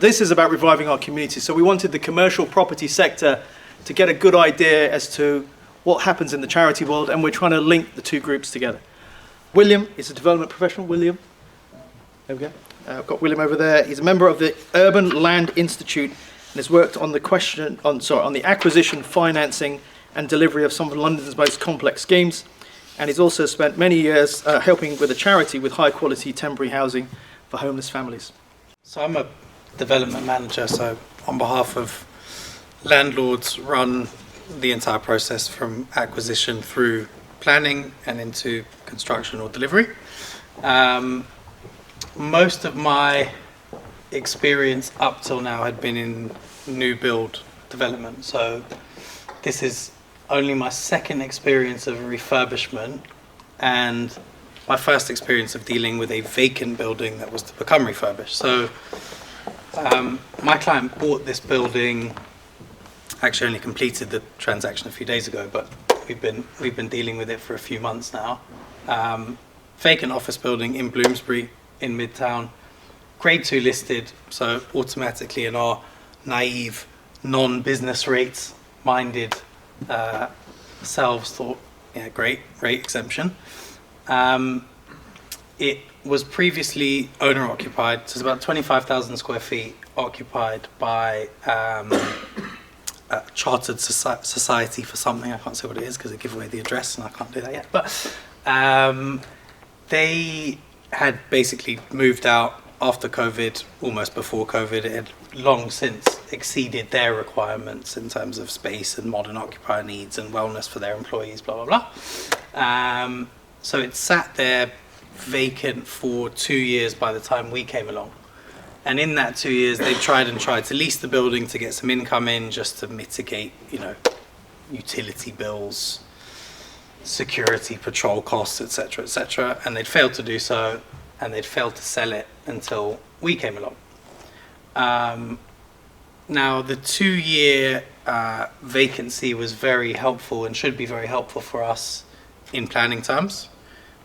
This is about reviving our community. So we wanted the commercial property sector to get a good idea as to what happens in the charity world, and we're trying to link the two groups together. William is a development professional. William, there we go. I've got William over there. He's a member of the Urban Land Institute and has worked on the acquisition, financing, and delivery of some of London's most complex schemes. And he's also spent many years helping with a charity with high quality temporary housing for homeless families. So I'm a development manager, so on behalf of landlords run the entire process from acquisition through planning and into construction or delivery. Most of my experience up till now had been in new build development, so this is only my second experience of refurbishment and my first experience of dealing with a vacant building that was to become refurbished. So my client bought this building, actually only completed the transaction a few days ago, but we've been dealing with it for a few months now. Vacant office building in Bloomsbury in Midtown, grade 2 listed, so automatically in our naive non-business rates minded selves thought, yeah, great, rate exemption. It was previously owner occupied, so it's about 25,000 square feet occupied by a chartered society for something. I can't say what it is because they give away the address and I can't do that yet. But they had basically moved out after COVID, almost before COVID. It had long since exceeded their requirements in terms of space and modern occupier needs and wellness for their employees, blah, blah, blah. So it sat there vacant for 2 years by the time we came along. And in that 2 years, they tried to lease the building to get some income in just to mitigate, utility bills, security, patrol costs, etc., etc. And they'd failed to do so, and they'd failed to sell it until we came along. Now, the 2-year vacancy was very helpful and should be very helpful for us in planning terms,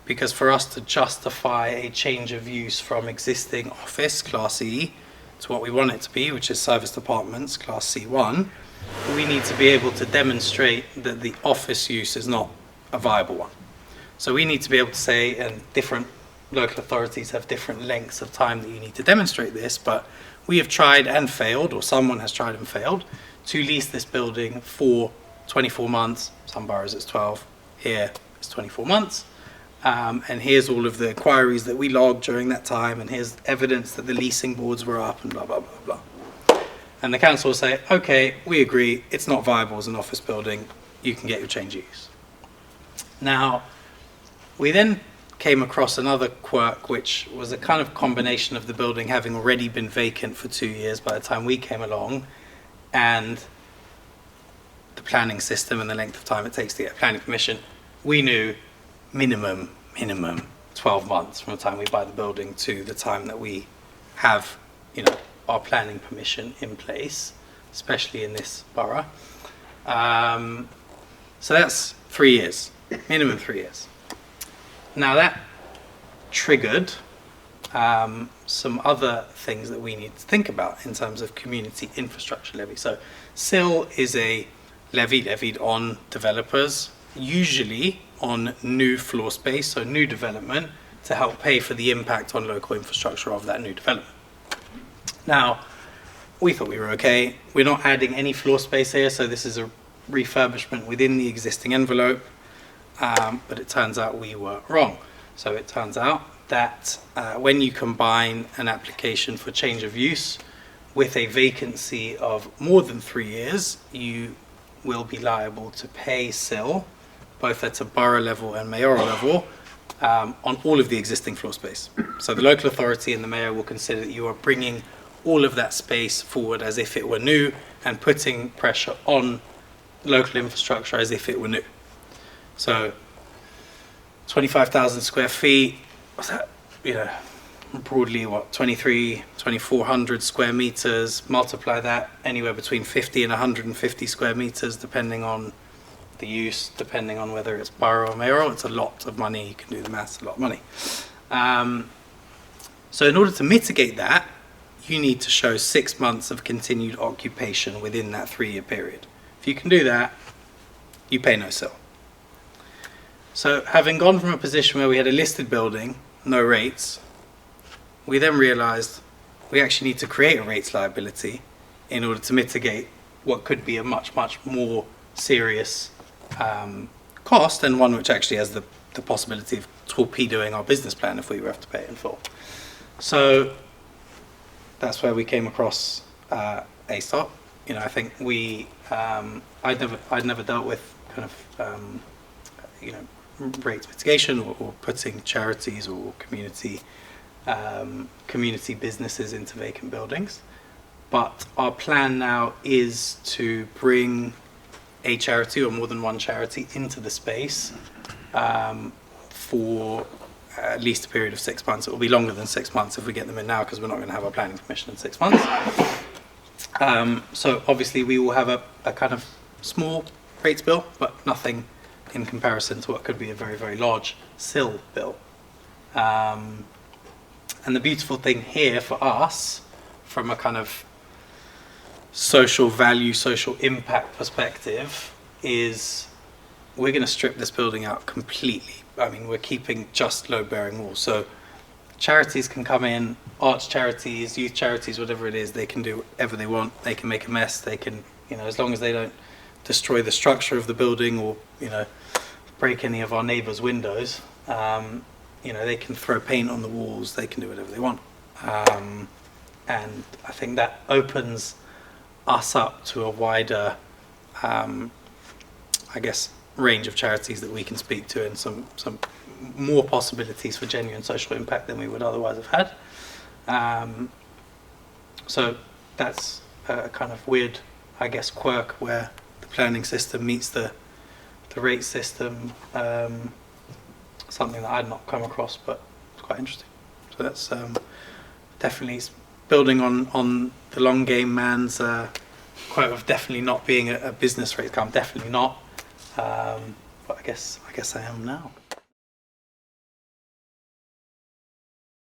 because for us to justify a change of use from existing office, Class E, to what we want it to be, which is serviced apartments, Class C1, we need to be able to demonstrate that the office use is not a viable one. So we need to be able to say, and different local authorities have different lengths of time that you need to demonstrate this, but we have tried and failed, or someone has tried and failed, to lease this building for 24 months. Some boroughs it's 12, here it's 24 months. And here's all of the inquiries that we logged during that time, and here's evidence that the leasing boards were up, and blah, blah, blah, blah. And the council will say, okay, we agree, it's not viable as an office building, you can get your change of use. Now, we then came across another quirk, which was a kind of combination of the building having already been vacant for 2 years by the time we came along, and the planning system and the length of time it takes to get planning permission. We knew minimum 12 months from the time we buy the building to the time that we have, our planning permission in place, especially in this borough. So that's 3 years, minimum 3 years. Now that triggered some other things that we need to think about in terms of community infrastructure levy. So CIL is a levy levied on developers, usually on new floor space, so new development, to help pay for the impact on local infrastructure of that new development. Now, we thought we were okay. We're not adding any floor space here, so this is a refurbishment within the existing envelope, but it turns out we were wrong. So it turns out that when you combine an application for change of use with a vacancy of more than 3 years, you will be liable to pay CIL, both at a borough level and mayoral level, on all of the existing floor space. So the local authority and the mayor will consider that you are bringing all of that space forward as if it were new and putting pressure on local infrastructure as if it were new. So 25,000 square feet, what's that, broadly 2,400 square meters, multiply that anywhere between 50 and 150 square meters, depending on the use, depending on whether it's borough or mayoral. It's a lot of money. You can do the maths, a lot of money. So in order to mitigate that, you need to show 6 months of continued occupation within that 3-year period. If you can do that, you pay no CIL. So having gone from a position where we had a listed building, no rates, we then realised we actually need to create a rates liability in order to mitigate what could be a much, much more serious cost, and one which actually has the possibility of torpedoing our business plan if we were to have to pay it in full. So that's where we came across ASOP. You know, I think I'd never dealt with kind of rates mitigation or putting charities or community businesses into vacant buildings. But our plan now is to bring a charity or more than one charity into the space for at least a period of 6 months. It will be longer than 6 months if we get them in now, because we're not going to have our planning permission in 6 months. So obviously we will have a kind of small rates bill, but nothing in comparison to what could be a very, very large CIL bill. And the beautiful thing here for us, from a kind of social value, social impact perspective, is we're going to strip this building out completely. I mean, we're keeping just load-bearing walls. So charities can come in, arts charities, youth charities, whatever it is, they can do whatever they want. They can make a mess. They can, as long as they don't destroy the structure of the building or, break any of our neighbours' windows, they can throw paint on the walls. They can do whatever they want. And I think that opens us up to a wider, range of charities that we can speak to, and some more possibilities for genuine social impact than we would otherwise have had. So that's a kind of weird, quirk where the planning system meets the rate system. Something that I'd not come across, but it's quite interesting. So that's definitely building on the long game man's quote of definitely not being a business rate. I'm definitely not. But I guess I am now.